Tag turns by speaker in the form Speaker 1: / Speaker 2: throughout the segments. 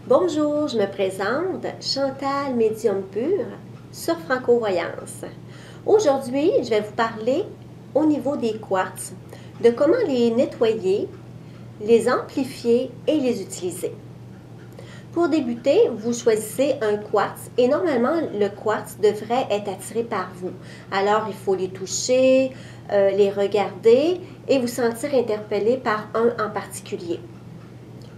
Speaker 1: Bonjour, je me présente, Chantal Médium Pur sur Franco-Voyance. Aujourd'hui, je vais vous parler au niveau des quartz, de comment les nettoyer, les amplifier et les utiliser. Pour débuter, vous choisissez un quartz et normalement, le quartz devrait être attiré par vous. Alors, il faut les toucher, les regarder et vous sentir interpellé par un en particulier.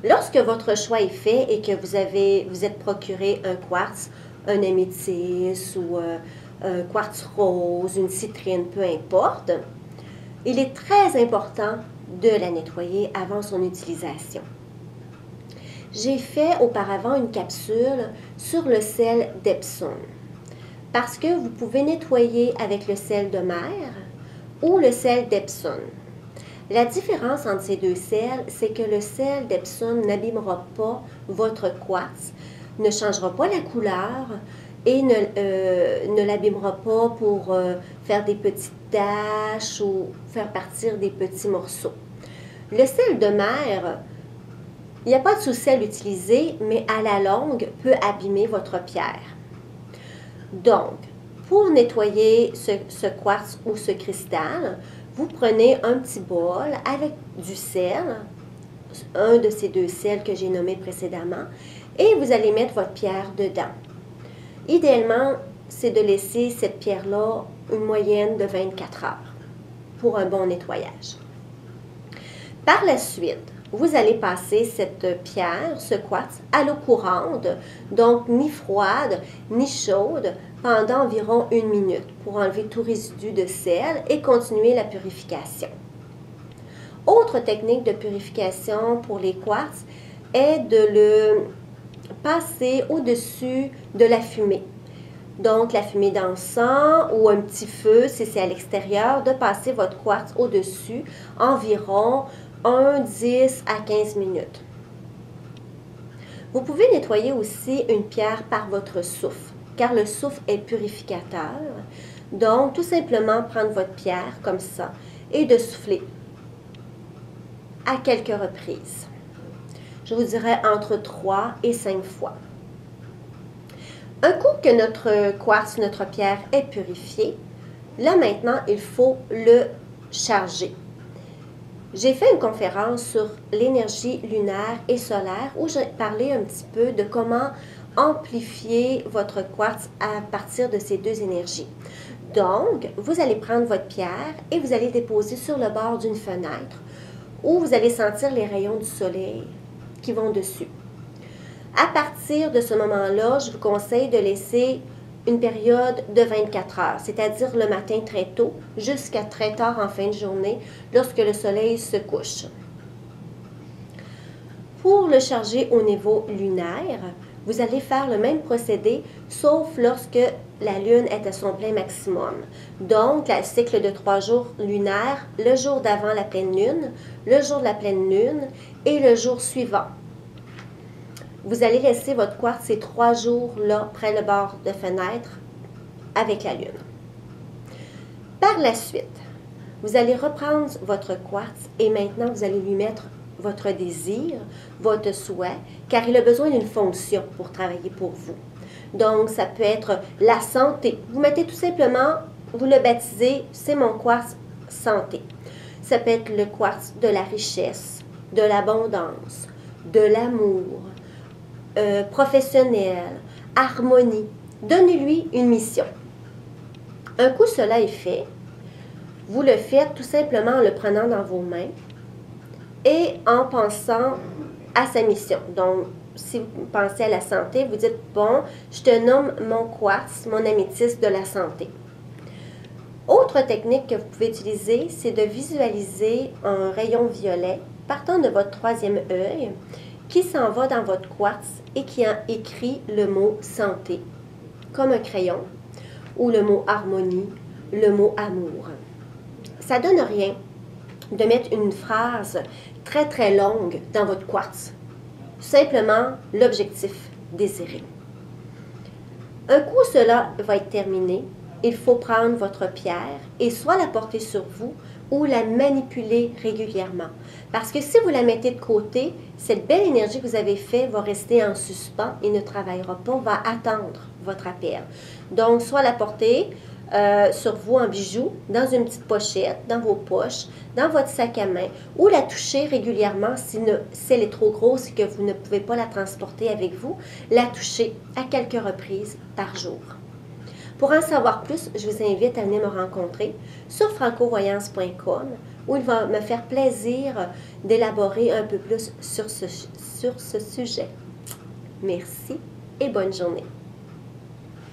Speaker 1: Lorsque votre choix est fait et que vous êtes procuré un quartz, un améthyste ou un quartz rose, une citrine, peu importe, il est très important de la nettoyer avant son utilisation. J'ai fait auparavant une capsule sur le sel d'Epsom parce que vous pouvez nettoyer avec le sel de mer ou le sel d'Epsom. La différence entre ces deux sels, c'est que le sel d'Epsom n'abîmera pas votre quartz, ne changera pas la couleur et ne l'abîmera pas pour faire des petites taches ou faire partir des petits morceaux. Le sel de mer, il n'y a pas de souci à l'utiliser, mais à la longue peut abîmer votre pierre. Donc, pour nettoyer ce quartz ou ce cristal, vous prenez un petit bol avec du sel, un de ces deux sels que j'ai nommés précédemment, et vous allez mettre votre pierre dedans. Idéalement, c'est de laisser cette pierre-là une moyenne de 24 heures pour un bon nettoyage. Par la suite, vous allez passer cette pierre, ce quartz, à l'eau courante, donc ni froide ni chaude, pendant environ 1 minute pour enlever tout résidu de sel et continuer la purification. Autre technique de purification pour les quartz est de le passer au-dessus de la fumée. Donc la fumée d'encens ou un petit feu, si c'est à l'extérieur, de passer votre quartz au-dessus environ 10 à 15 minutes. Vous pouvez nettoyer aussi une pierre par votre souffle, car le souffle est purificateur. Donc, tout simplement prendre votre pierre comme ça et de souffler à quelques reprises. Je vous dirais entre 3 et 5 fois. Un coup que notre quartz, notre pierre est purifiée, là maintenant, il faut le charger. J'ai fait une conférence sur l'énergie lunaire et solaire où j'ai parlé un petit peu de comment amplifier votre quartz à partir de ces deux énergies. Donc, vous allez prendre votre pierre et vous allez déposer sur le bord d'une fenêtre où vous allez sentir les rayons du soleil qui vont dessus. À partir de ce moment-là, je vous conseille de laisser une période de 24 heures, c'est-à-dire le matin très tôt jusqu'à très tard en fin de journée lorsque le soleil se couche. Pour le charger au niveau lunaire, vous allez faire le même procédé sauf lorsque la lune est à son plein maximum. Donc, le cycle de 3 jours lunaire, le jour d'avant la pleine lune, le jour de la pleine lune et le jour suivant. Vous allez laisser votre quartz ces 3 jours-là près le bord de fenêtre avec la lune. Par la suite, vous allez reprendre votre quartz et maintenant vous allez lui mettre votre désir, votre souhait, car il a besoin d'une fonction pour travailler pour vous. Donc, ça peut être la santé. Vous mettez tout simplement, vous le baptisez, c'est mon quartz santé. Ça peut être le quartz de la richesse, de l'abondance, de l'amour, professionnel, harmonie. Donnez-lui une mission. Un coup cela est fait, vous le faites tout simplement en le prenant dans vos mains et en pensant à sa mission. Donc, si vous pensez à la santé, vous dites, bon, je te nomme mon quartz, mon améthyste de la santé. Autre technique que vous pouvez utiliser, c'est de visualiser un rayon violet partant de votre troisième œil qui s'en va dans votre quartz et qui a écrit le mot santé, comme un crayon, ou le mot harmonie, le mot amour. Ça donne rien de mettre une phrase très très longue dans votre quartz. Simplement l'objectif désiré. Un coup cela va être terminé, il faut prendre votre pierre et soit la porter sur vous ou la manipuler régulièrement. Parce que si vous la mettez de côté, cette belle énergie que vous avez faite va rester en suspens et ne travaillera pas, va attendre votre appel. Donc, soit la porter sur vous en bijoux, dans une petite pochette, dans vos poches, dans votre sac à main, ou la toucher régulièrement si elle est trop grosse et que vous ne pouvez pas la transporter avec vous, la toucher à quelques reprises par jour. Pour en savoir plus, je vous invite à venir me rencontrer sur francovoyance.com où il va me faire plaisir d'élaborer un peu plus sur ce sujet. Merci et bonne journée.